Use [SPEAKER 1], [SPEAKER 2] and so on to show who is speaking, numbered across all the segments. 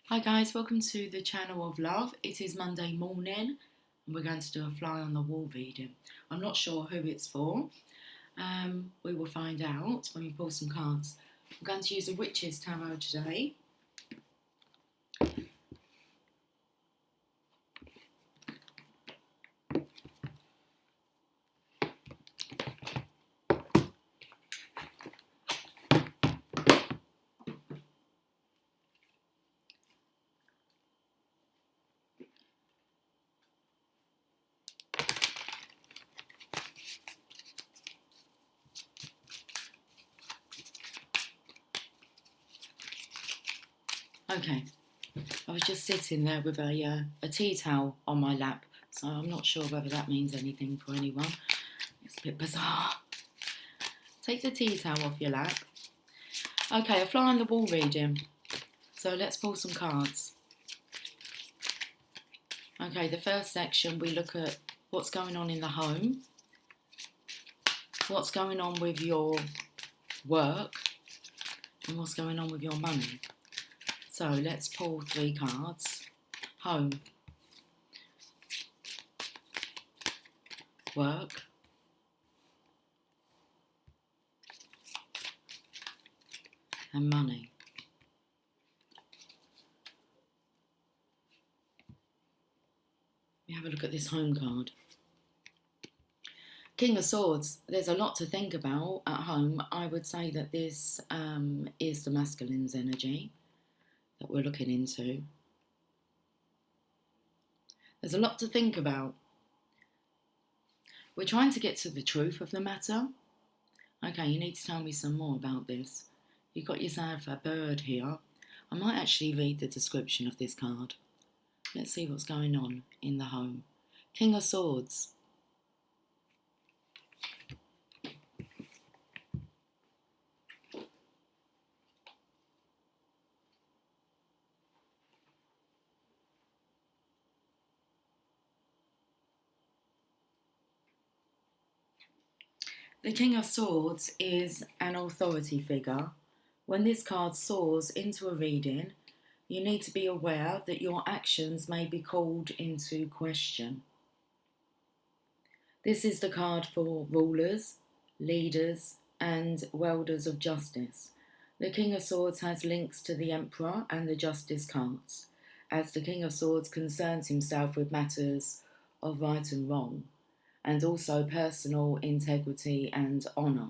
[SPEAKER 1] Hi guys, welcome to the channel of love. It is Monday morning and we're going to do a fly on the wall reading. I'm not sure who it's for. We will find out when we pull some cards. I'm going to use a Witch's Tarot today. Okay, I was just sitting there with a tea towel on my lap, so I'm not sure whether that means anything for anyone. It's a bit bizarre. Take the tea towel off your lap. Okay, a fly on the wall reading. So let's pull some cards. Okay, the first section we look at what's going on in the home, what's going on with your work, and what's going on with your money. So let's pull 3 cards. Home, work, and money. We have a look at this home card. King of Swords, there's a lot to think about at home. I would say that this is the masculine's energy that we're looking into. There's a lot to think about. We're trying to get to the truth of the matter. Okay, you need to tell me some more about this. You've got yourself a bird here. I might actually read the description of this card. Let's see what's going on in the home. King of Swords. The King of Swords is an authority figure. When this card soars into a reading, you need to be aware that your actions may be called into question. This is the card for rulers, leaders, and wielders of justice. The King of Swords has links to the Emperor and the Justice cards, as the King of Swords concerns himself with matters of right and wrong, and also personal integrity and honour.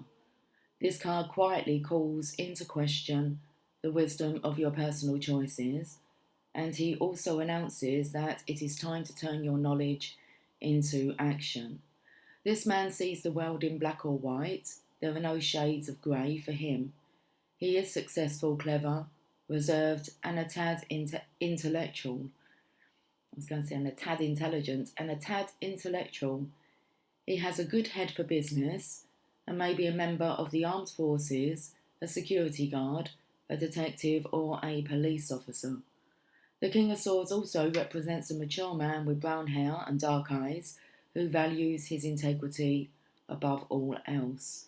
[SPEAKER 1] This card quietly calls into question the wisdom of your personal choices, and he also announces that it is time to turn your knowledge into action. This man sees the world in black or white. There are no shades of grey for him. He is successful, clever, reserved, and a tad intellectual. I was going to say and a tad intelligent and a tad intellectual. He has a good head for business and may be a member of the armed forces, a security guard, a detective, or a police officer. The King of Swords also represents a mature man with brown hair and dark eyes who values his integrity above all else.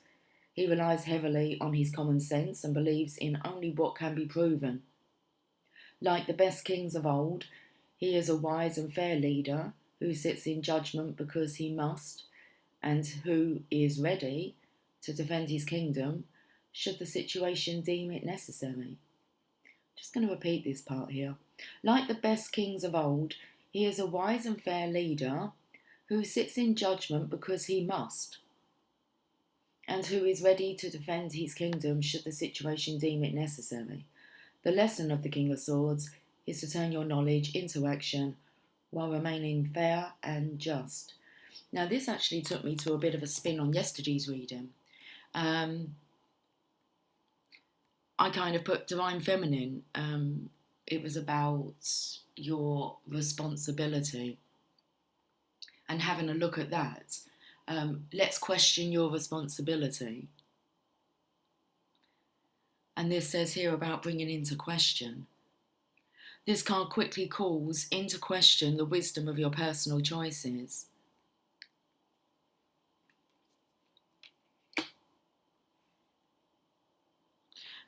[SPEAKER 1] He relies heavily on his common sense and believes in only what can be proven. Like the best kings of old, he is a wise and fair leader who sits in judgment because he must, and who is ready to defend his kingdom should the situation deem it necessary. Just going to repeat this part here. Like the best kings of old, he is a wise and fair leader who sits in judgment because he must, and who is ready to defend his kingdom should the situation deem it necessary. The lesson of the King of Swords is to turn your knowledge into action while remaining fair and just. Now, this actually took me to a bit of a spin on yesterday's reading. I kind of put Divine Feminine. It was about your responsibility and having a look at that. Let's question your responsibility. And this says here about bringing into question. This card quickly calls into question the wisdom of your personal choices.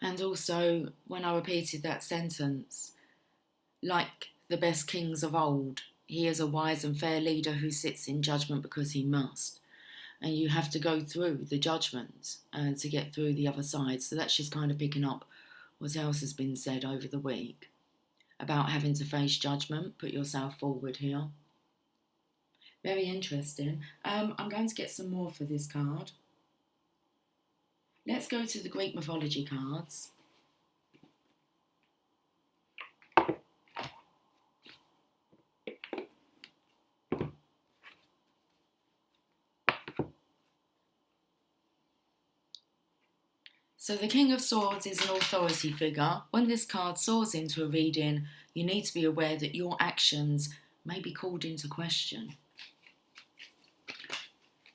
[SPEAKER 1] And also, when I repeated that sentence, Like the best kings of old, he is a wise and fair leader who sits in judgment because he must. And you have to go through the judgment to get through the other side. So that's just kind of picking up what else has been said over the week about having to face judgment, put yourself forward here. Very interesting. I'm going to get some more for this card. Let's go to the Greek mythology cards. So the King of Swords is an authority figure. When this card soars into a reading, you need to be aware that your actions may be called into question.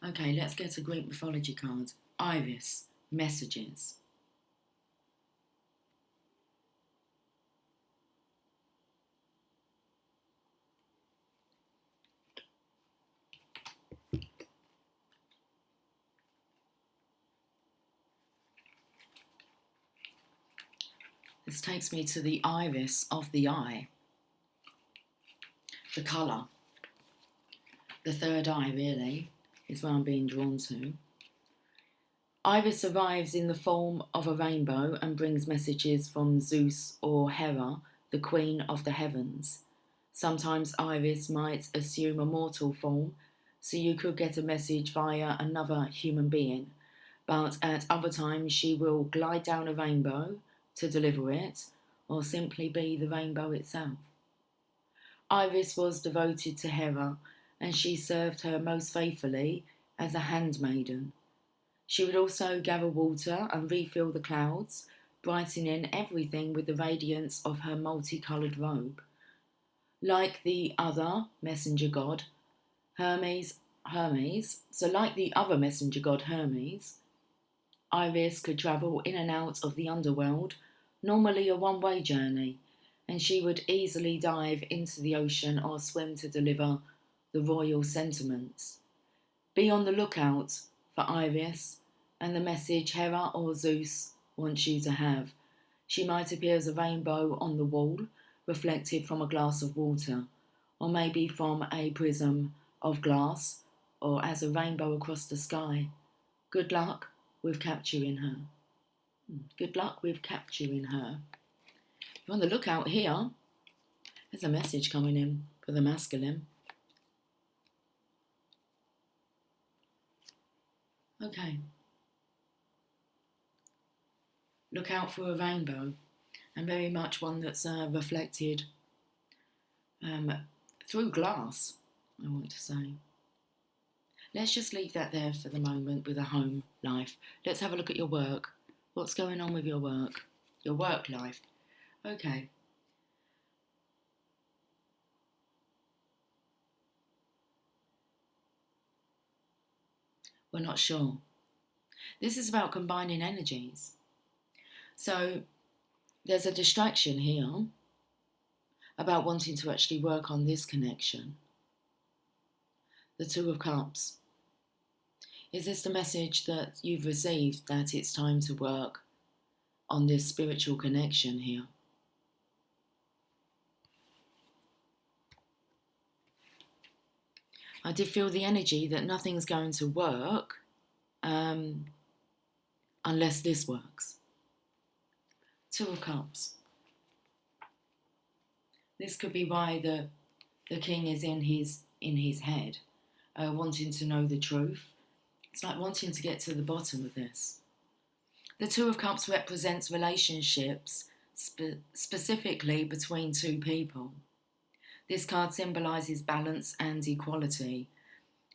[SPEAKER 1] Okay, let's get a Greek mythology card. Iris, messages. This takes me to the iris of the eye. The colour. The third eye, really, is where I'm being drawn to. Iris arrives in the form of a rainbow and brings messages from Zeus or Hera, the queen of the heavens. Sometimes Iris might assume a mortal form, so you could get a message via another human being, but at other times she will glide down a rainbow to deliver it, or simply be the rainbow itself. Iris was devoted to Hera, and she served her most faithfully as a handmaiden. She would also gather water and refill the clouds, brightening everything with the radiance of her multicoloured robe. Like the other messenger god, Hermes, Iris could travel in and out of the underworld, normally a one-way journey, and she would easily dive into the ocean or swim to deliver the royal sentiments. Be on the lookout for Iris and the message Hera or Zeus wants you to have. She might appear as a rainbow on the wall, reflected from a glass of water, or maybe from a prism of glass, or as a rainbow across the sky. Good luck with capturing her. Good luck with capturing her. You're on the lookout here. There's a message coming in for the masculine. Okay. Look out for a rainbow, and very much one that's reflected through glass, I want to say. Let's just leave that there for the moment with a home life. Let's have a look at your work. What's going on with your work? Your work life. Okay. We're not sure. This is about combining energies. So there's a distraction here about wanting to actually work on this connection. The Two of Cups. Is this the message that you've received, that it's time to work on this spiritual connection here? I did feel the energy that nothing's going to work unless this works. Two of Cups. This could be why the king is in his head, wanting to know the truth. It's like wanting to get to the bottom of this. The Two of Cups represents relationships, specifically between two people. This card symbolises balance and equality.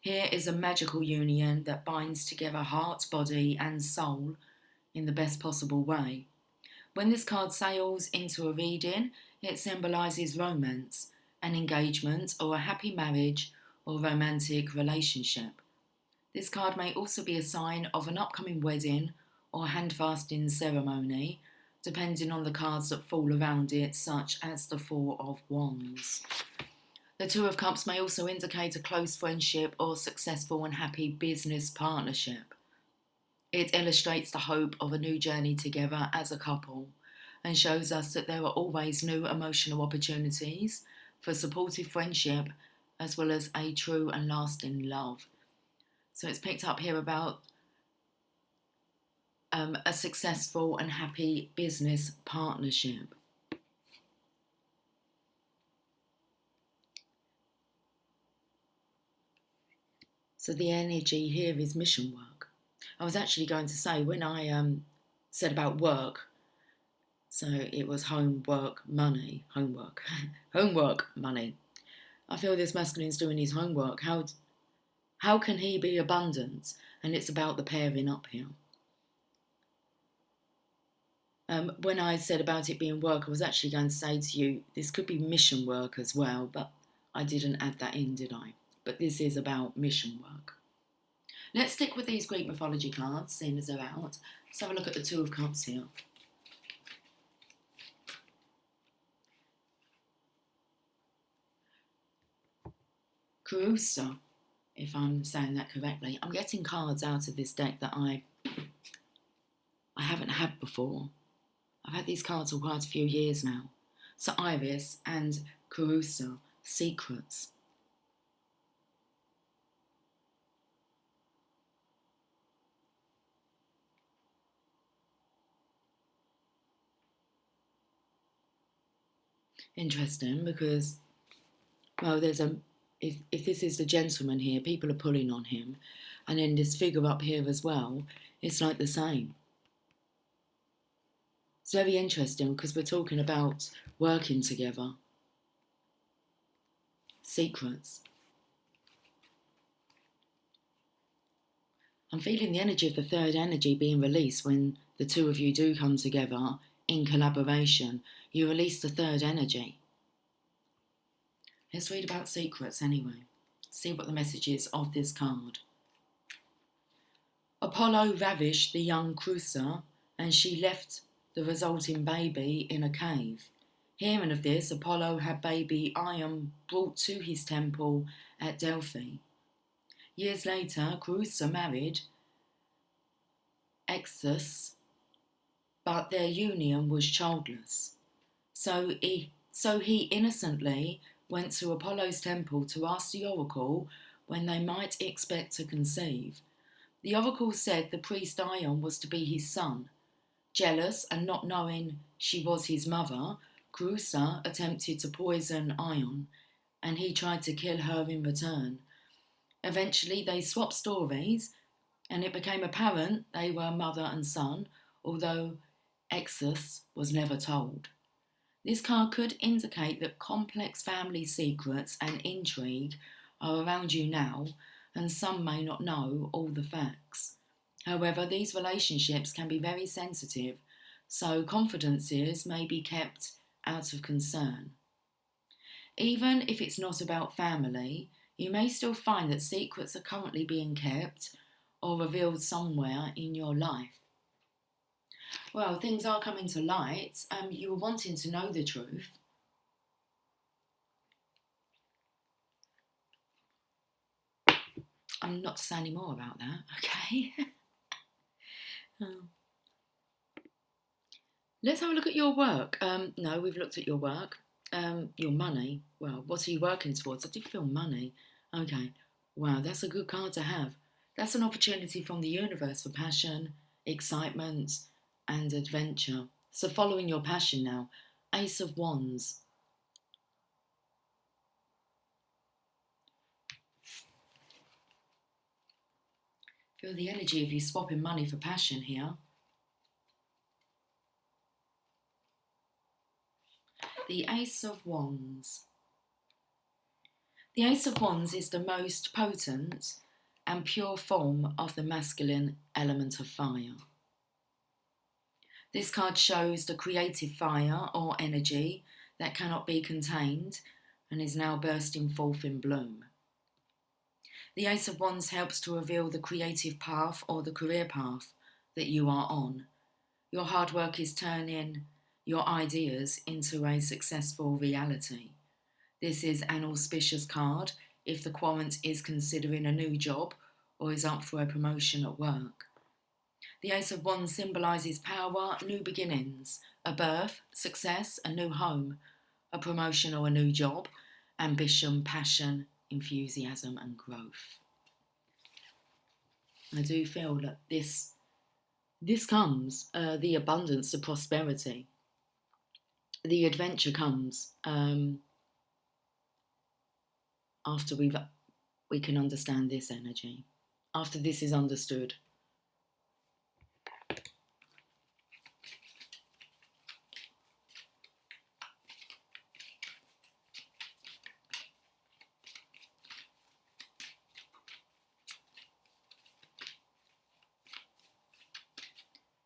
[SPEAKER 1] Here is a magical union that binds together heart, body and soul in the best possible way. When this card sails into a reading, it symbolises romance, an engagement or a happy marriage or romantic relationship. This card may also be a sign of an upcoming wedding or handfasting ceremony, depending on the cards that fall around it, such as the Four of Wands. The Two of Cups may also indicate a close friendship or successful and happy business partnership. It illustrates the hope of a new journey together as a couple, and shows us that there are always new emotional opportunities for supportive friendship as well as a true and lasting love. So it's picked up here about a successful and happy business partnership. So the energy here is mission work. I was actually going to say, when I said about work, so it was homework, money, homework, homework, money. I feel this masculine's doing his homework. How can he be abundant? And it's about the pairing up here. When I said about it being work, I was actually going to say to you, this could be mission work as well, but I didn't add that in, did I? But this is about mission work. Let's stick with these Greek mythology cards, seeing as they're out. Let's have a look at the Two of Cups here. Carusa, if I'm saying that correctly. I'm getting cards out of this deck that I haven't had before. I've had these cards for quite a few years now. So Iris and Carusa, secrets. Interesting, because, well, there's if this is the gentleman here, people are pulling on him, and then this figure up here as well, it's like the same. It's very interesting because we're talking about working together. Secrets. I'm feeling the energy of the third energy being released when the two of you do come together in collaboration. You release the third energy. Let's read about secrets anyway. See what the message is of this card. Apollo ravished the young Creusa, and she left the resulting baby in a cave. Hearing of this, Apollo had baby Ion brought to his temple at Delphi. Years later, Creusa married Exus, but their union was childless. So he innocently went to Apollo's temple to ask the oracle when they might expect to conceive. The oracle said the priest Ion was to be his son. Jealous and not knowing she was his mother, Creusa attempted to poison Ion, and he tried to kill her in return. Eventually they swapped stories, and it became apparent they were mother and son, although Exus was never told. This card could indicate that complex family secrets and intrigue are around you now, and some may not know all the facts. However, these relationships can be very sensitive, so confidences may be kept out of concern. Even if it's not about family, you may still find that secrets are currently being kept or revealed somewhere in your life. Well, things are coming to light. You were wanting to know the truth. I'm not to say any more about that, okay? Let's have a look at your work. No, we've looked at your work. Your money. Well, what are you working towards? I did feel money. Okay. Wow, that's a good card to have. That's an opportunity from the universe for passion, excitement, and adventure. So following your passion now. Ace of Wands. Feel the energy of you swapping money for passion here. The Ace of Wands. The Ace of Wands is the most potent and pure form of the masculine element of fire. This card shows the creative fire or energy that cannot be contained and is now bursting forth in bloom. The Ace of Wands helps to reveal the creative path or the career path that you are on. Your hard work is turning your ideas into a successful reality. This is an auspicious card if the querent is considering a new job or is up for a promotion at work. The Ace of Wands symbolises power, new beginnings, a birth, success, a new home, a promotion or a new job, ambition, passion, enthusiasm and growth. I do feel that this comes, the abundance, the prosperity, the adventure comes after we can understand this energy, after this is understood.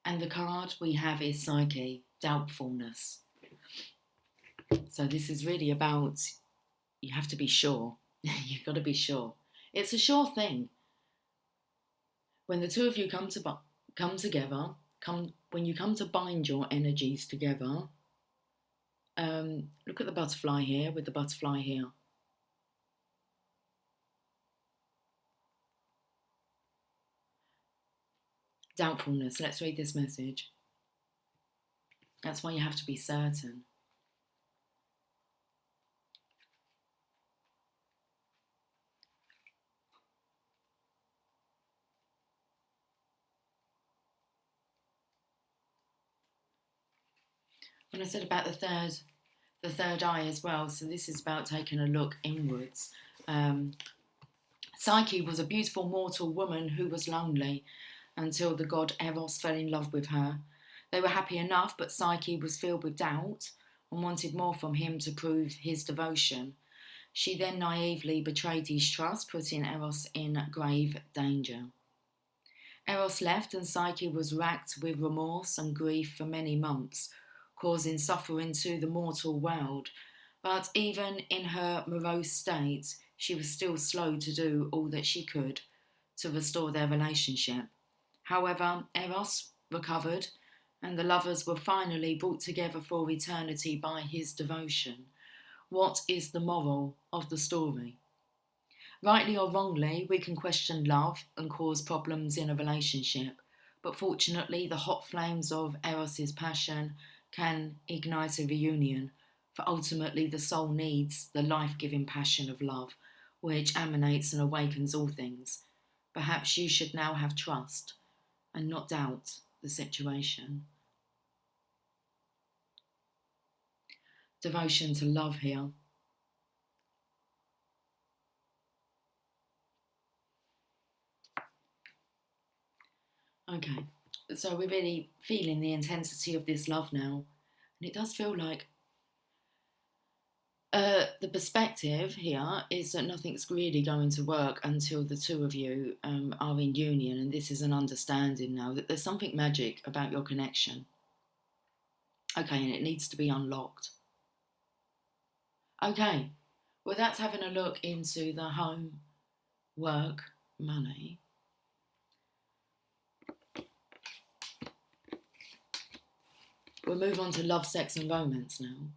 [SPEAKER 1] And the card we have is Psyche, doubtfulness. So this is really about, you have to be sure. You've got to be sure. It's a sure thing. When the two of you come together, when you come to bind your energies together, look at the butterfly here with the butterfly here. Doubtfulness. Let's read this message. That's why you have to be certain. When I said about the third eye as well, so this is about taking a look inwards. Psyche was a beautiful mortal woman who was lonely until the god Eros fell in love with her. They were happy enough, but Psyche was filled with doubt and wanted more from him to prove his devotion. She then naively betrayed his trust, putting Eros in grave danger. Eros left and Psyche was racked with remorse and grief for many months, causing suffering to the mortal world. But even in her morose state, she was still slow to do all that she could to restore their relationship. However, Eros recovered, and the lovers were finally brought together for eternity by his devotion. What is the moral of the story? Rightly or wrongly, we can question love and cause problems in a relationship, but fortunately the hot flames of Eros's passion can ignite a reunion, for ultimately the soul needs the life-giving passion of love, which emanates and awakens all things. Perhaps you should now have trust and not doubt the situation. Devotion to love here. Okay, so we're really feeling the intensity of this love now. And it does feel like the perspective here is that nothing's really going to work until the two of you are in union. And this is an understanding now that there's something magic about your connection. Okay, and it needs to be unlocked. Okay, well, that's having a look into the home, work, money. We'll move on to love, sex and romance now.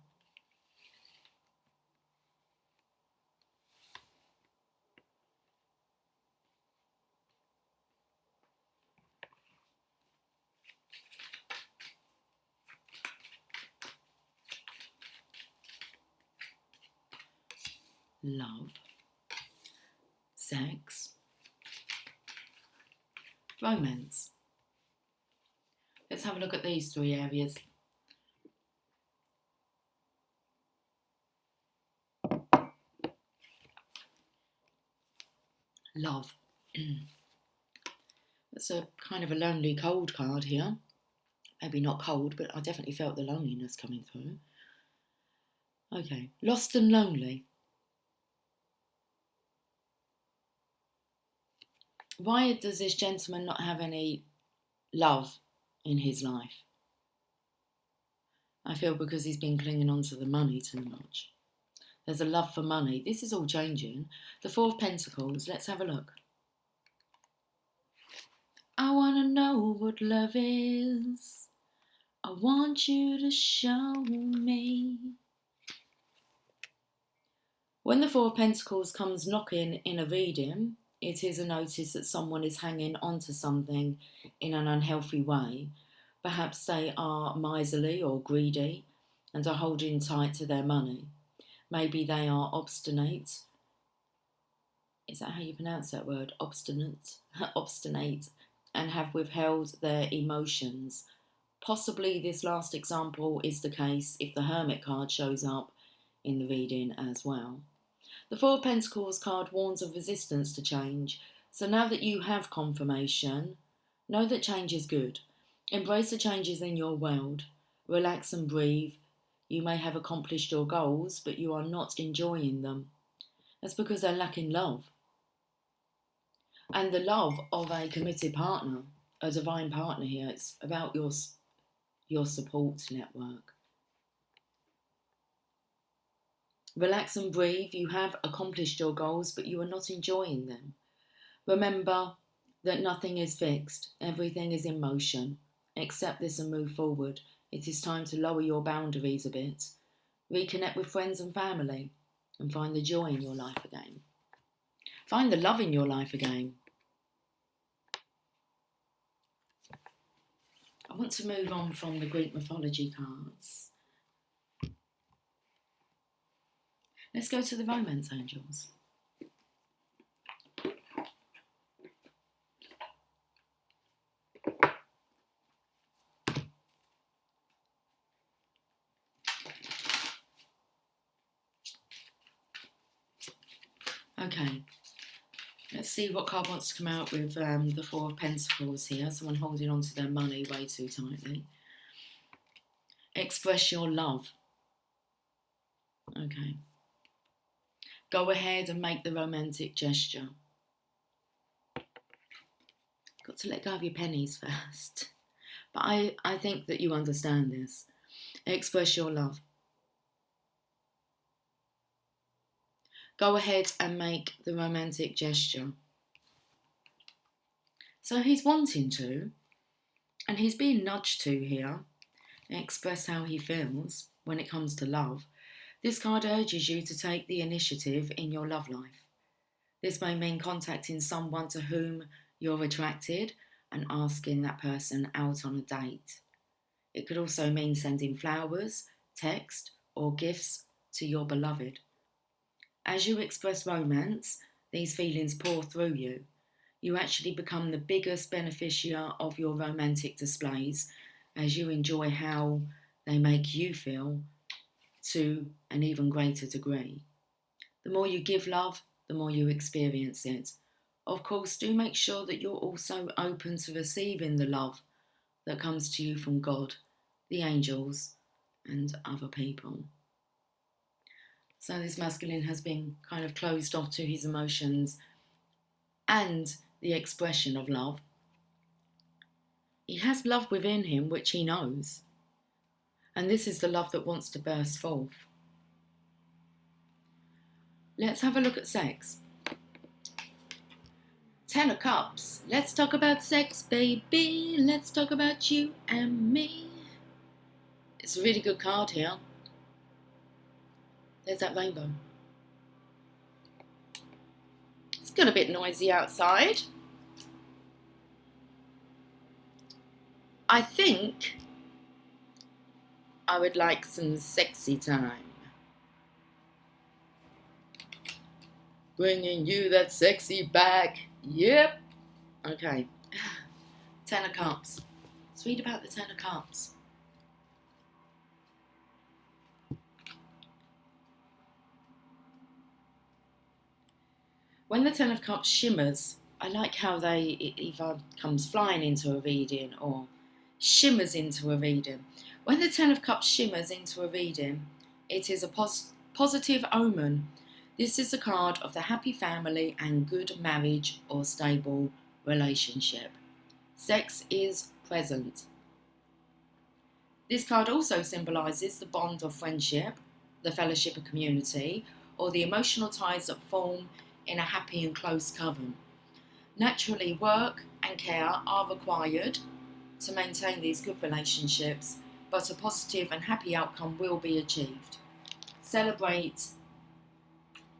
[SPEAKER 1] Love, sex, romance. Let's have a look at these three areas. Love. That's a kind of a lonely, cold card here. Maybe not cold, but I definitely felt the loneliness coming through. Okay, lost and lonely. Why does this gentleman not have any love in his life? I feel because he's been clinging on to the money too much. There's a love for money. This is all changing. The Four of Pentacles. Let's have a look. I want to know what love is. I want you to show me. When the Four of Pentacles comes knocking in a reading, It is a notice that someone is hanging onto something in an unhealthy way. Perhaps they are miserly or greedy and are holding tight to their money. Maybe they are obstinate. Is that how you pronounce that word? Obstinate? Obstinate, and have withheld their emotions. Possibly this last example is the case if the Hermit card shows up in the reading as well. The Four of Pentacles card warns of resistance to change. So now that you have confirmation, know that change is good. Embrace the changes in your world. Relax and breathe. You may have accomplished your goals, but you are not enjoying them. That's because they're lacking love. And the love of a committed partner, a divine partner here, it's about your support network. Relax and breathe. You have accomplished your goals, but you are not enjoying them. Remember that nothing is fixed. Everything is in motion. Accept this and move forward. It is time to lower your boundaries a bit. Reconnect with friends and family and find the joy in your life again. Find the love in your life again. I want to move on from the Greek mythology cards. Let's go to the romance angels. Okay, let's see what card wants to come out with the Four of Pentacles here. Someone holding on to their money way too tightly. Express your love. Okay. Go ahead and make the romantic gesture. Got to let go of your pennies first. But I think that you understand this. Express your love. Go ahead and make the romantic gesture. So he's wanting to, and he's being nudged to here, express how he feels when it comes to love. This card urges you to take the initiative in your love life. This may mean contacting someone to whom you're attracted and asking that person out on a date. It could also mean sending flowers, text, or gifts to your beloved. As you express romance, these feelings pour through you. You actually become the biggest beneficiary of your romantic displays as you enjoy how they make you feel to an even greater degree. The more you give love, the more you experience it. Of course, do make sure that you're also open to receiving the love that comes to you from God, the angels, and other people. So this masculine has been kind of closed off to his emotions and the expression of love. He has love within him, which he knows. And this is the love that wants to burst forth. Let's have a look at sex. 10 of Cups. Let's talk about sex, baby. Let's talk about you and me. It's a really good card here. There's that rainbow. It's got a bit noisy outside. I think I would like some sexy time. Bringing you that sexy back. Yep. Okay. 10 of Cups. Let's read about the 10 of Cups. When the 10 of Cups shimmers, I like how it either comes flying into a reading or shimmers into a reading. When the 10 of Cups shimmers into a reading, it is a positive omen. This is a card of the happy family and good marriage or stable relationship. Sex is present. This card also symbolises the bond of friendship, the fellowship of community, or the emotional ties that form in a happy and close coven. Naturally, work and care are required to maintain these good relationships, but a positive and happy outcome will be achieved. Celebrate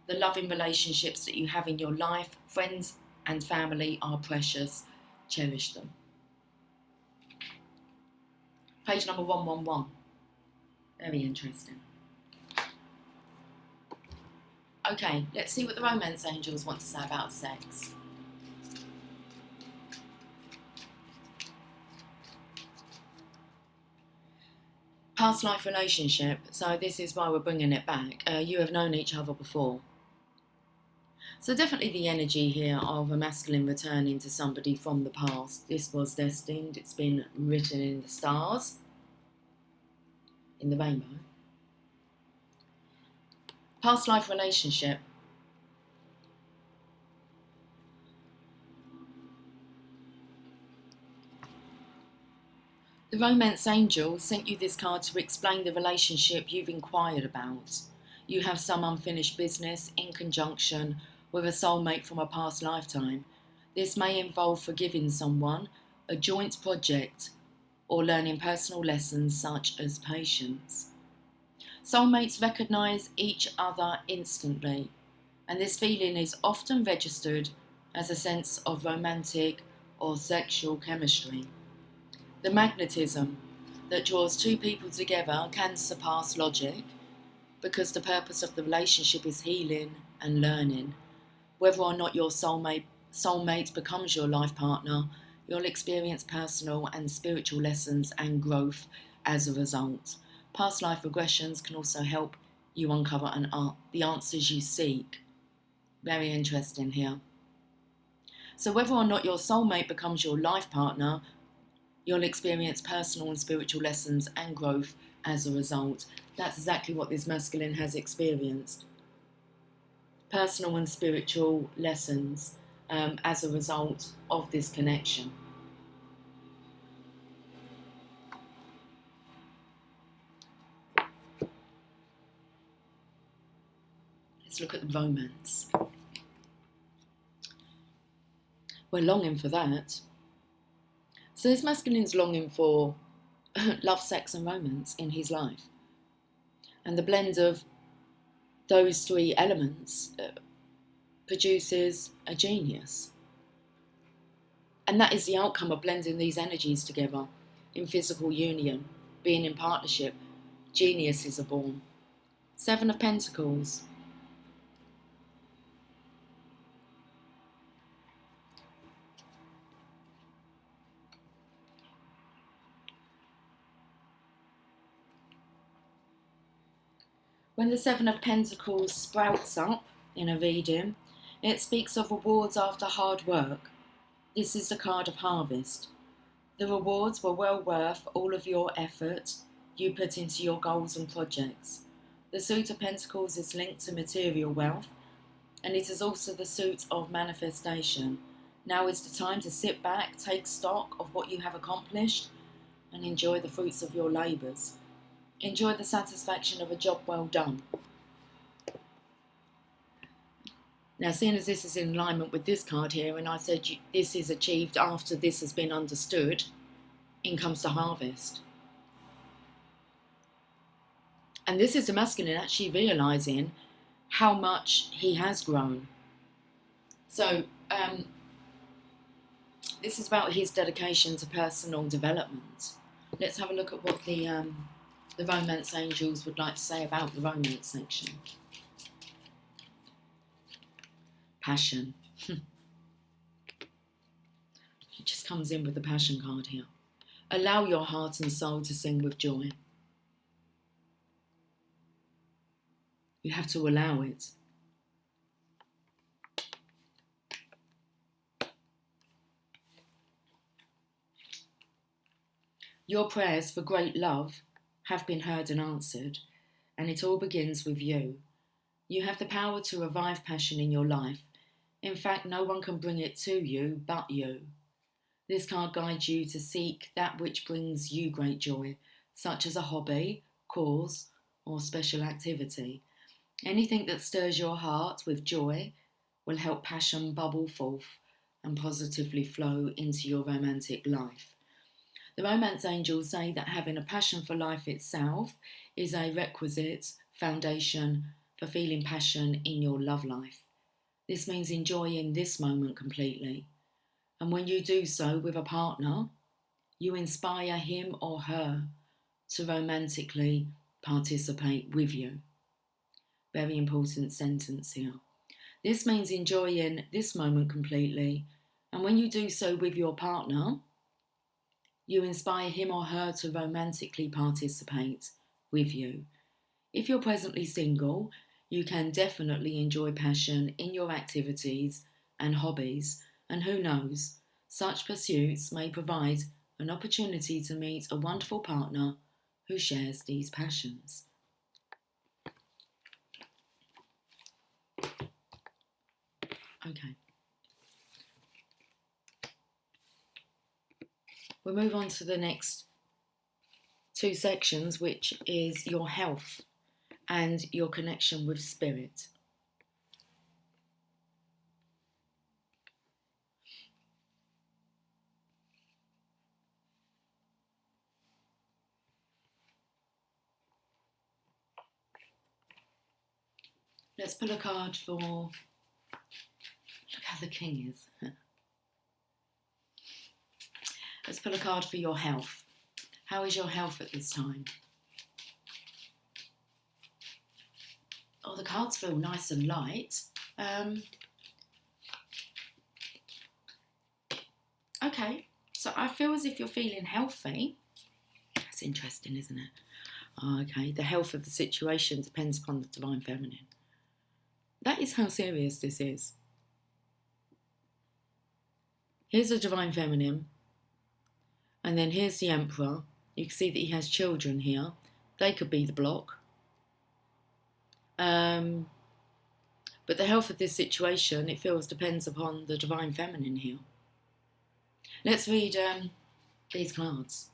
[SPEAKER 1] the loving relationships that you have in your life. Friends and family are precious. Cherish them. Page number 111. Very interesting. Okay, let's see what the romance angels want to say about sex. Past life relationship, so this is why we're bringing it back. You have known each other before. So definitely the energy here of a masculine returning to somebody from the past. This was destined, it's been written in the stars, in the rainbow. Past life relationship. The romance angel sent you this card to explain the relationship you've inquired about. You have some unfinished business in conjunction with a soulmate from a past lifetime. This may involve forgiving someone, a joint project, or learning personal lessons such as patience. Soulmates recognise each other instantly, and this feeling is often registered as a sense of romantic or sexual chemistry. The magnetism that draws two people together can surpass logic, because the purpose of the relationship is healing and learning. Whether or not your soulmate becomes your life partner, you'll experience personal and spiritual lessons and growth as a result. Past life regressions can also help you uncover the answers you seek. Very interesting here. So whether or not your soulmate becomes your life partner, you'll experience personal and spiritual lessons and growth as a result. That's exactly what this masculine has experienced. Personal and spiritual lessons as a result of this connection. Let's look at the romance. We're longing for that. So this masculine's longing for love, sex and romance in his life. And the blend of those three elements produces a genius. And that is the outcome of blending these energies together in physical union, being in partnership. Geniuses are born. Seven of Pentacles. When the Seven of Pentacles sprouts up in a reading, it speaks of rewards after hard work. This is the card of harvest. The rewards were well worth all of your effort you put into your goals and projects. The Suit of Pentacles is linked to material wealth, and it is also the suit of manifestation. Now is the time to sit back, take stock of what you have accomplished, and enjoy the fruits of your labours. Enjoy the satisfaction of a job well done. Now, seeing as this is in alignment with this card here, and I said this is achieved after this has been understood, in comes the harvest. And this is the masculine actually realising how much he has grown. So, this is about his dedication to personal development. Let's have a look at what the romance angels would like to say about the romance section. Passion. It just comes in with the passion card here. Allow your heart and soul to sing with joy. You have to allow it. Your prayers for great love have been heard and answered, and it all begins with you. You have the power to revive passion in your life. In fact, no one can bring it to you but you. This card guides you to seek that which brings you great joy, such as a hobby, cause, or special activity. Anything that stirs your heart with joy will help passion bubble forth and positively flow into your romantic life. The romance angels say that having a passion for life itself is a requisite foundation for feeling passion in your love life. This means enjoying this moment completely. And when you do so with a partner, you inspire him or her to romantically participate with you. Very important sentence here. This means enjoying this moment completely. And when you do so with your partner, you inspire him or her to romantically participate with you. If you're presently single, you can definitely enjoy passion in your activities and hobbies, and who knows, such pursuits may provide an opportunity to meet a wonderful partner who shares these passions. Okay. We'll move on to the next two sections, which is your health and your connection with spirit. Let's pull a card for, look how the king is. Let's pull a card for your health. How is your health at this time? Oh, the cards feel nice and light. Okay, so I feel as if you're feeling healthy. That's interesting, isn't it? Oh, okay, the health of the situation depends upon the Divine Feminine. That is how serious this is. Here's the Divine Feminine, and then here's the Emperor. You can see that he has children here. They could be the block. But the health of this situation, it feels, depends upon the Divine Feminine here. Let's read these cards.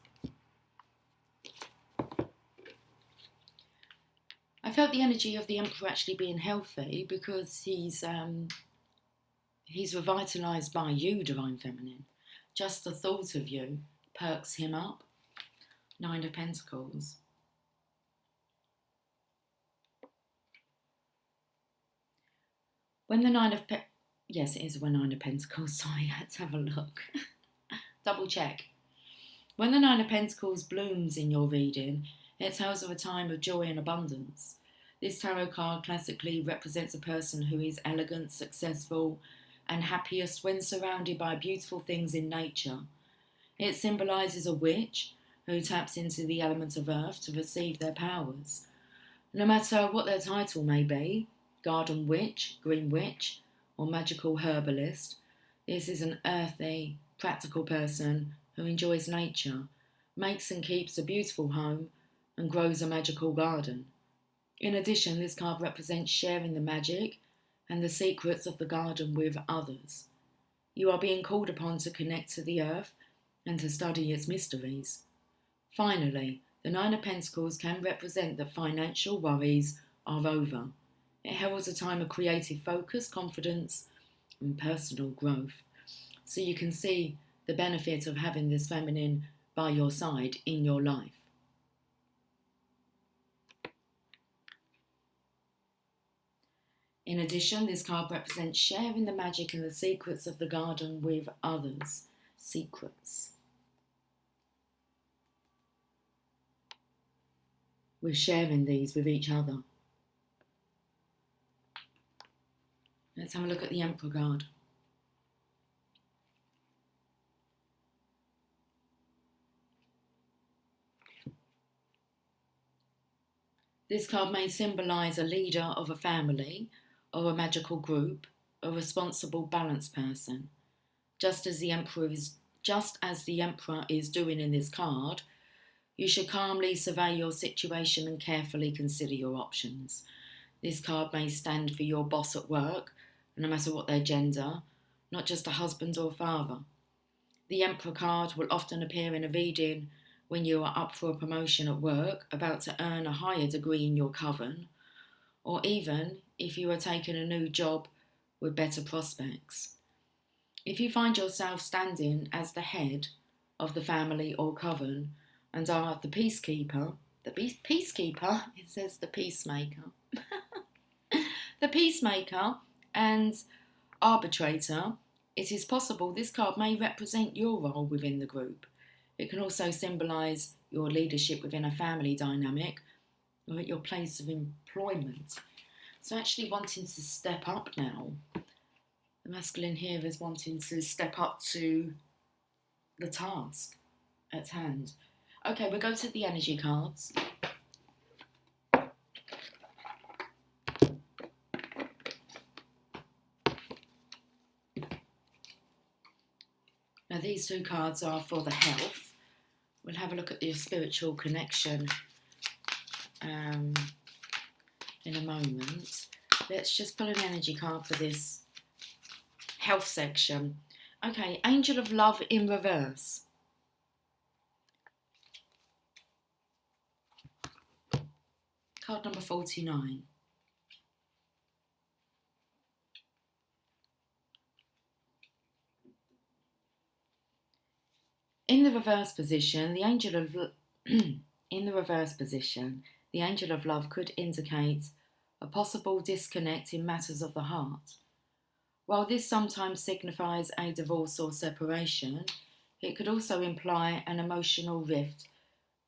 [SPEAKER 1] I felt the energy of the Emperor actually being healthy because he's revitalised by you, Divine Feminine. Just the thought of you perks him up. 9 of Pentacles. When the 9 of yes, it is a 9 of Pentacles. Sorry, I had to have a look. Double check. When the 9 of Pentacles blooms in your reading, it tells of a time of joy and abundance. This tarot card classically represents a person who is elegant, successful, and happiest when surrounded by beautiful things in nature. It symbolises a witch who taps into the element of earth to receive their powers. No matter what their title may be, garden witch, green witch, or magical herbalist, this is an earthy, practical person who enjoys nature, makes and keeps a beautiful home, and grows a magical garden. In addition, this card represents sharing the magic and the secrets of the garden with others. You are being called upon to connect to the earth and to study its mysteries. Finally, the 9 of Pentacles can represent that financial worries are over. It heralds a time of creative focus, confidence, and personal growth. So you can see the benefit of having this feminine by your side in your life. In addition, this card represents sharing the magic and the secrets of the garden with others. Secrets. We're sharing these with each other. Let's have a look at the Emperor card. This card may symbolise a leader of a family or a magical group, a responsible, balanced person. Just as the Emperor is doing in this card, you should calmly survey your situation and carefully consider your options. This card may stand for your boss at work, no matter what their gender, not just a husband or father. The Emperor card will often appear in a reading when you are up for a promotion at work, about to earn a higher degree in your coven, or even if you are taking a new job with better prospects. If you find yourself standing as the head of the family or coven and are the peacekeeper, it says the peacemaker, the peacemaker, and Arbitrator, it is possible this card may represent your role within the group. It can also symbolise your leadership within a family dynamic or at your place of employment. So actually wanting to step up now. The masculine here is wanting to step up to the task at hand. Okay, we'll go to the energy cards. Now these two cards are for the health. We'll have a look at the spiritual connection in a moment. Let's just pull an energy card for this health section. Okay, Angel of Love in reverse. Card number 49. In the reverse position, the angel of love could indicate a possible disconnect in matters of the heart. While this sometimes signifies a divorce or separation, it could also imply an emotional rift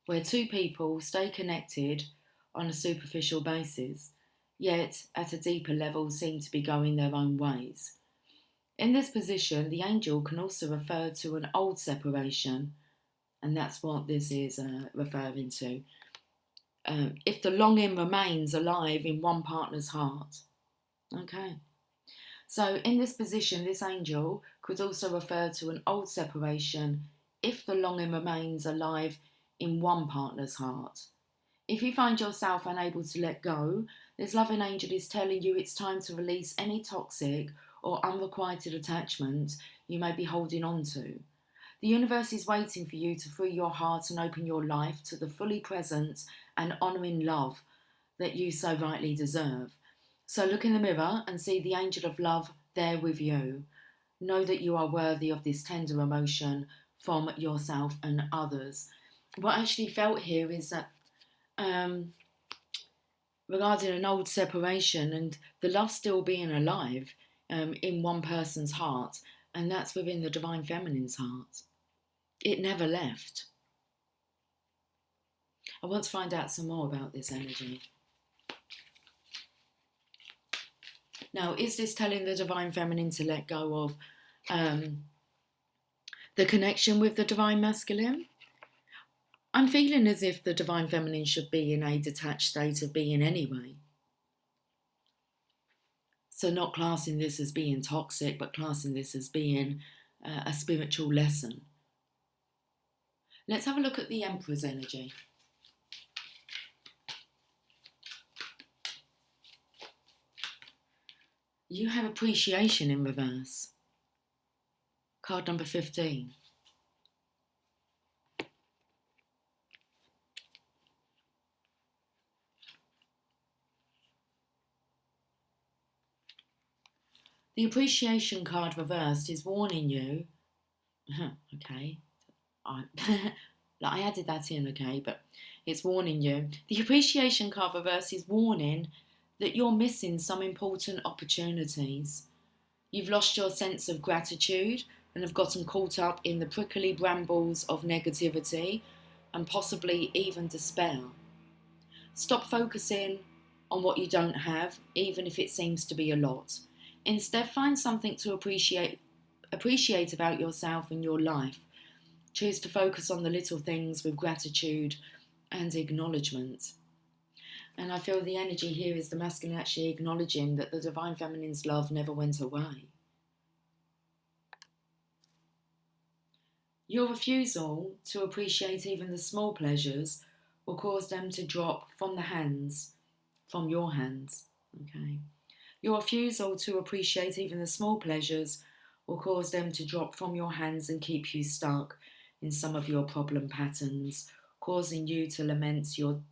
[SPEAKER 1] where two people stay connected on a superficial basis, yet at a deeper level seem to be going their own ways. In this position, the angel can also refer to an old separation, and that's what this is referring to. If the longing remains alive in one partner's heart. Okay. So in this position, this angel could also refer to an old separation if the longing remains alive in one partner's heart. If you find yourself unable to let go, this loving angel is telling you it's time to release any toxic or unrequited attachment you may be holding on to. The universe is waiting for you to free your heart and open your life to the fully present and honouring love that you so rightly deserve. So look in the mirror and see the angel of love there with you. Know that you are worthy of this tender emotion from yourself and others. What I actually felt here is that regarding an old separation and the love still being alive in one person's heart, and that's within the Divine Feminine's heart. It never left. I want to find out some more about this energy. Now, is this telling the Divine Feminine to let go of the connection with the Divine Masculine? I'm feeling as if the Divine Feminine should be in a detached state of being anyway. So not classing this as being toxic, but classing this as being a spiritual lesson. Let's have a look at the Emperor's energy. You have appreciation in reverse. Card number 15. The appreciation card reversed is warning you. Okay. I added that in, okay, but it's warning you. The appreciation card reverse is warning that you're missing some important opportunities. You've lost your sense of gratitude and have gotten caught up in the prickly brambles of negativity and possibly even despair. Stop focusing on what you don't have, even if it seems to be a lot. Instead, find something to appreciate about yourself and your life. Choose to focus on the little things with gratitude and acknowledgement. And I feel the energy here is the masculine actually acknowledging that the Divine Feminine's love never went away. Your refusal to appreciate even the small pleasures will cause them to drop from your hands. Okay. Your refusal to appreciate even the small pleasures will cause them to drop from your hands and keep you stuck in some of your problem patterns, causing you to lament your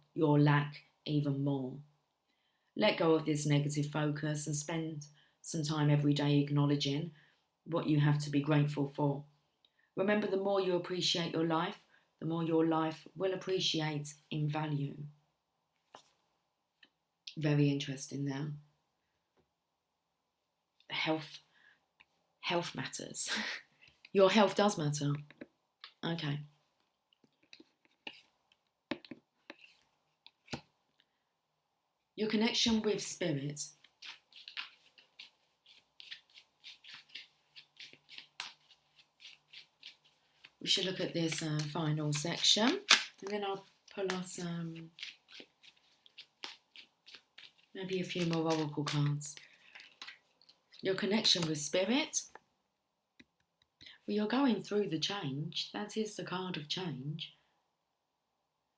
[SPEAKER 1] lack even more. Let go of this negative focus and spend some time every day acknowledging what you have to be grateful for. Remember, the more you appreciate your life, the more your life will appreciate in value. Very interesting now. Health health matters. Your health does matter. Okay. Your connection with spirit. We should look at this final section, and then I'll pull us maybe a few more oracle cards. Your connection with spirit. Well, you're going through the change. That is the card of change.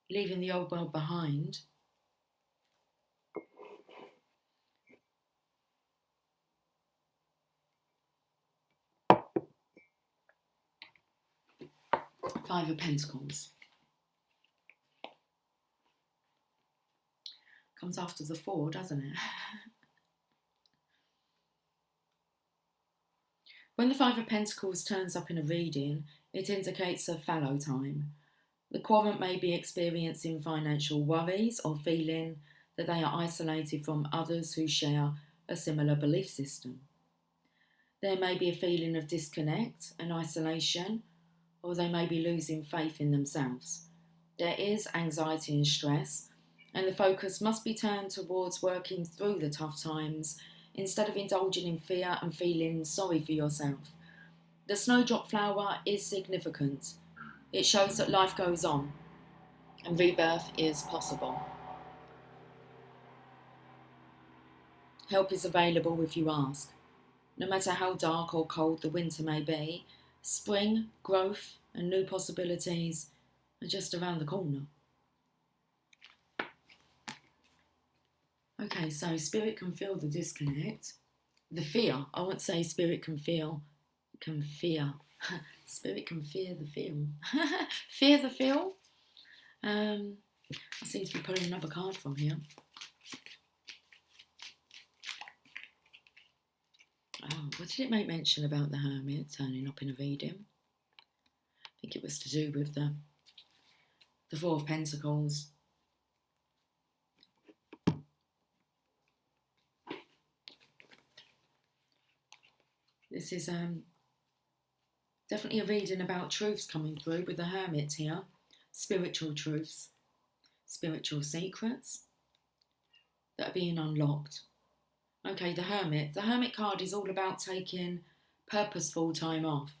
[SPEAKER 1] Leaving the old world behind. Five of Pentacles. Comes after the Four, doesn't it? When the Five of Pentacles turns up in a reading, it indicates a fallow time. The querent may be experiencing financial worries or feeling that they are isolated from others who share a similar belief system. There may be a feeling of disconnect and isolation, or they may be losing faith in themselves. There is anxiety and stress, and the focus must be turned towards working through the tough times instead of indulging in fear and feeling sorry for yourself. The snowdrop flower is significant. It shows that life goes on and rebirth is possible. Help is available if you ask. No matter how dark or cold the winter may be, spring, growth and new possibilities are just around the corner. Okay, so spirit can feel the disconnect. The fear. I won't say spirit can fear. Spirit can fear the feel. Fear the feel. I seem to be pulling another card from here. Oh, what did it make mention about the Hermit turning up in a reading? I think it was to do with the Four of Pentacles. This is definitely a reading about truths coming through with the Hermit here. Spiritual truths, spiritual secrets that are being unlocked. Okay, the Hermit. The Hermit card is all about taking purposeful time off,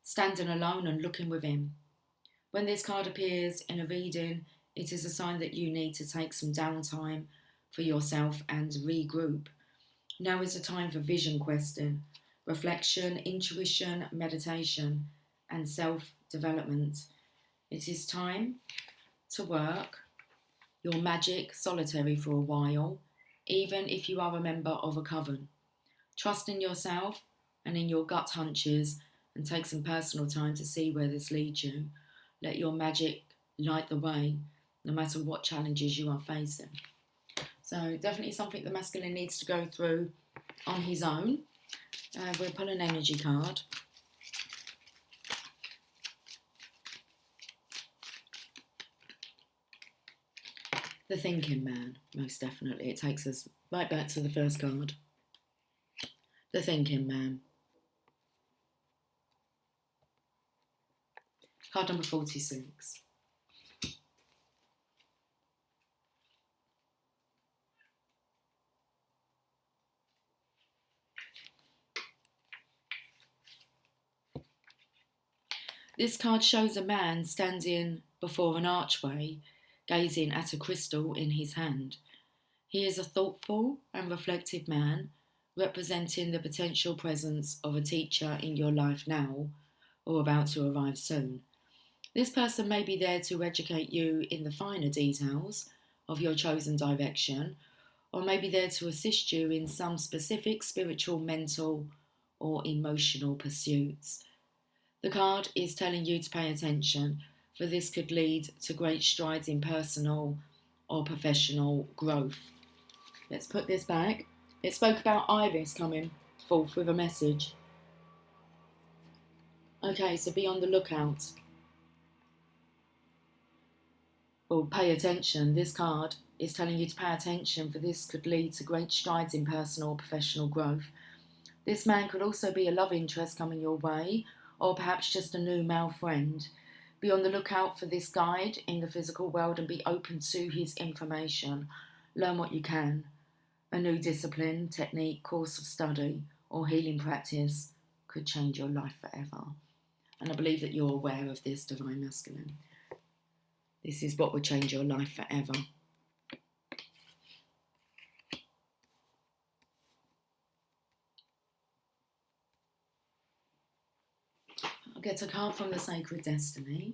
[SPEAKER 1] standing alone and looking within. When this card appears in a reading, it is a sign that you need to take some downtime for yourself and regroup. Now is the time for vision questing, reflection, intuition, meditation, and self-development. It is time to work your magic solitary for a while, even if you are a member of a coven. Trust in yourself and in your gut hunches and take some personal time to see where this leads you. Let your magic light the way, no matter what challenges you are facing. So definitely something the masculine needs to go through on his own. We'll pull an energy card. The thinking man, most definitely. It takes us right back to the first card. The thinking man. Card number 46. This card shows a man standing before an archway, gazing at a crystal in his hand. He is a thoughtful and reflective man, representing the potential presence of a teacher in your life now, or about to arrive soon. This person may be there to educate you in the finer details of your chosen direction, or may be there to assist you in some specific spiritual, mental, or emotional pursuits. The card is telling you to pay attention, for this could lead to great strides in personal or professional growth. Let's put this back. It spoke about Iris coming forth with a message. Okay, so be on the lookout. Or pay attention. This card is telling you to pay attention, for this could lead to great strides in personal or professional growth. This man could also be a love interest coming your way, or perhaps just a new male friend. Be on the lookout for this guide in the physical world and be open to his information. Learn what you can. A new discipline, technique, course of study, or healing practice could change your life forever. And I believe that you're aware of this, Divine Masculine. This is what would change your life forever. I'll get a card from the Sacred Destiny.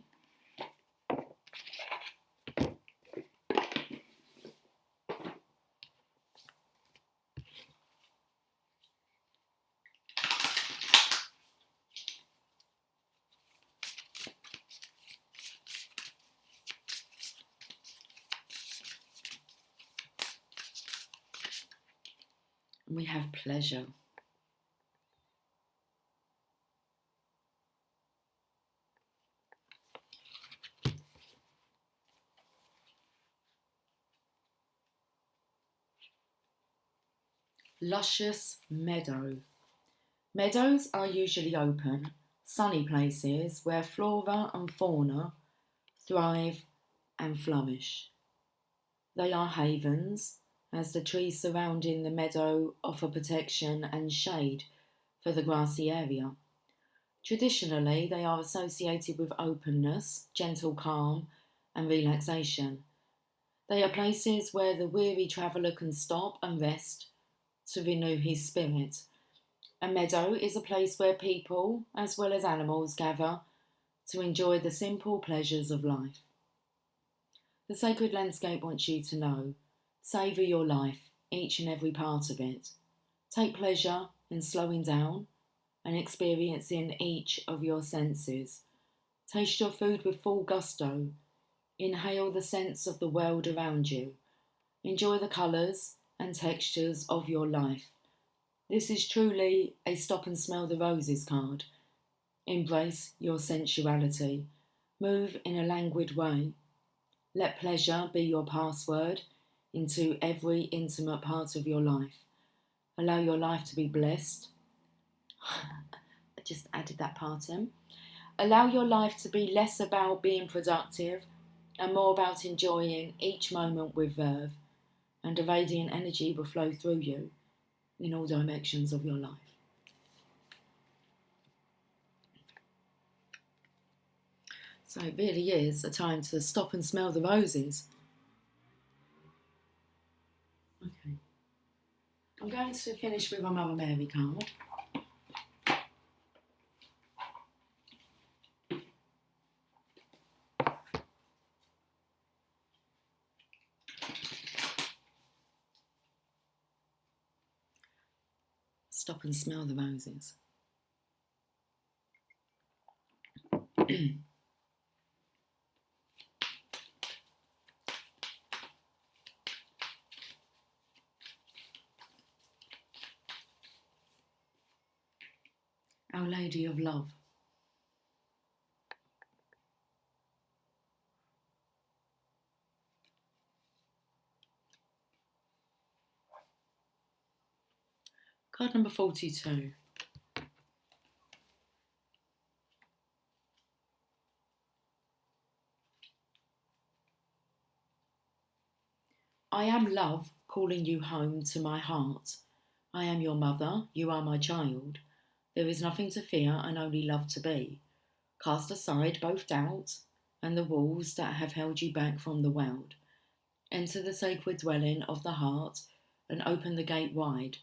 [SPEAKER 1] And we have pleasure. Luscious meadow. Meadows are usually open, sunny places where flora and fauna thrive and flourish. They are havens, as the trees surrounding the meadow offer protection and shade for the grassy area. Traditionally, they are associated with openness, gentle calm, and relaxation. They are places where the weary traveller can stop and rest to renew his spirit. A meadow is a place where people, as well as animals, gather to enjoy the simple pleasures of life. The sacred landscape wants you to know, savour your life, each and every part of it. Take pleasure in slowing down and experiencing each of your senses. Taste your food with full gusto. Inhale the scents of the world around you. Enjoy the colours and textures of your life. This is truly a stop and smell the roses card. Embrace your sensuality. Move in a languid way. Let pleasure be your password into every intimate part of your life. Allow your life to be blessed. I just added that part in. Allow your life to be less about being productive and more about enjoying each moment with verve, and a radiant energy will flow through you in all directions of your life. So it really is a time to stop and smell the roses. Okay. I'm going to finish with a Mother Mary card. Stop and smell the roses. Our Lady of Love. Card number 42. I am love calling you home to my heart. I am your mother, you are my child. There is nothing to fear and only love to be. Cast aside both doubt and the walls that have held you back from the world. Enter the sacred dwelling of the heart and open the gate wide,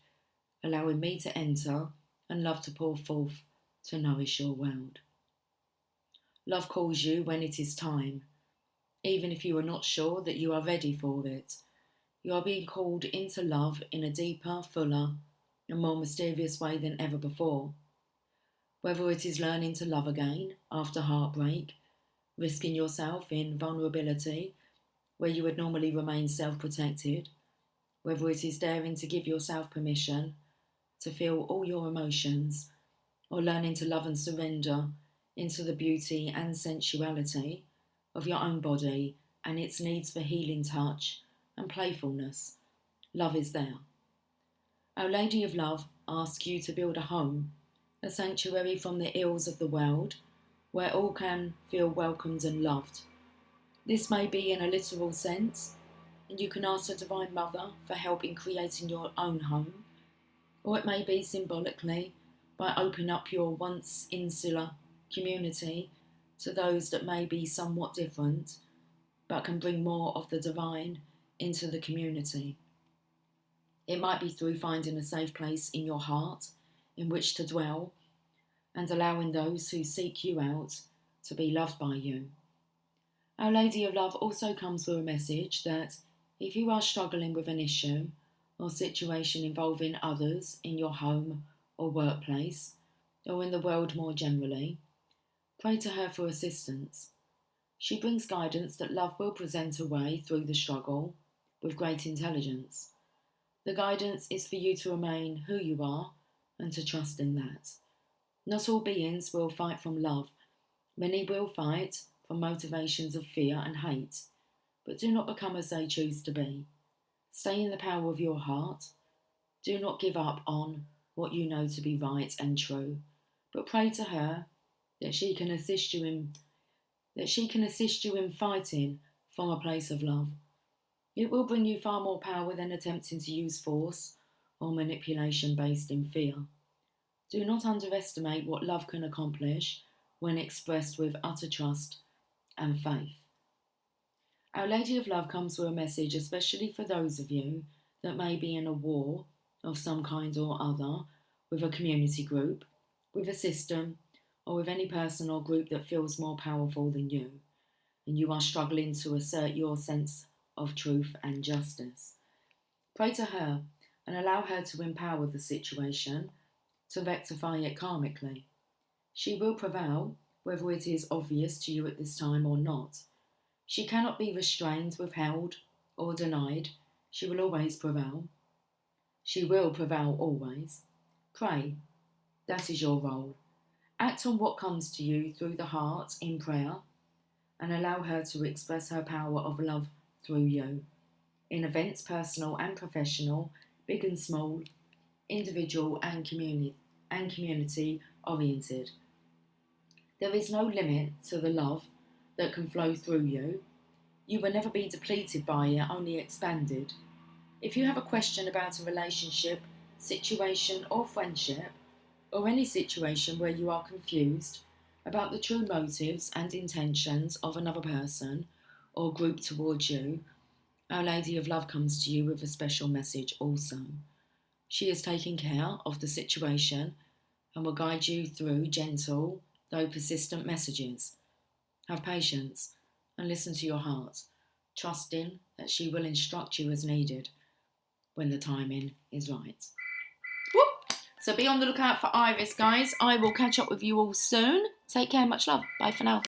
[SPEAKER 1] allowing me to enter and love to pour forth to nourish your world. Love calls you when it is time, even if you are not sure that you are ready for it. You are being called into love in a deeper, fuller, and more mysterious way than ever before. Whether it is learning to love again after heartbreak, risking yourself in vulnerability where you would normally remain self-protected, whether it is daring to give yourself permission to feel all your emotions, or learning to love and surrender into the beauty and sensuality of your own body and its needs for healing touch and playfulness, love is there. Our Lady of Love ask you to build a home, a sanctuary from the ills of the world, where all can feel welcomed and loved. This may be in a literal sense, and you can ask the Divine Mother for help in creating your own home, or it may be symbolically by opening up your once insular community to those that may be somewhat different, but can bring more of the divine into the community. It might be through finding a safe place in your heart in which to dwell and allowing those who seek you out to be loved by you. Our Lady of Love also comes with a message that if you are struggling with an issue or situation involving others in your home or workplace, or in the world more generally, pray to her for assistance. She brings guidance that love will present a way through the struggle with great intelligence. The guidance is for you to remain who you are and to trust in that. Not all beings will fight from love. Many will fight from motivations of fear and hate, but do not become as they choose to be. Stay in the power of your heart. Do not give up on what you know to be right and true, but pray to her that she can assist you in fighting from a place of love. It will bring you far more power than attempting to use force or manipulation based in fear. Do not underestimate what love can accomplish when expressed with utter trust and faith. Our Lady of Love comes with a message especially for those of you that may be in a war of some kind or other with a community group, with a system, or with any person or group that feels more powerful than you, and you are struggling to assert your sense of truth and justice. Pray to her and allow her to empower the situation to rectify it karmically. She will prevail, whether it is obvious to you at this time or not. She cannot be restrained, withheld, or denied. She will always prevail. She will prevail always. Pray. That is your role. Act on what comes to you through the heart in prayer and allow her to express her power of love through you. In events, personal and professional, big and small, individual and community oriented. There is no limit to the love that can flow through you. You will never be depleted by it, only expanded. If you have a question about a relationship, situation or friendship, or any situation where you are confused about the true motives and intentions of another person or group towards you, Our Lady of Love comes to you with a special message also. She is taking care of the situation and will guide you through gentle, though persistent messages. Have patience and listen to your heart, trusting that she will instruct you as needed when the timing is right. Whoop! So be on the lookout for Iris, guys. I will catch up with you all soon. Take care, much love. Bye for now.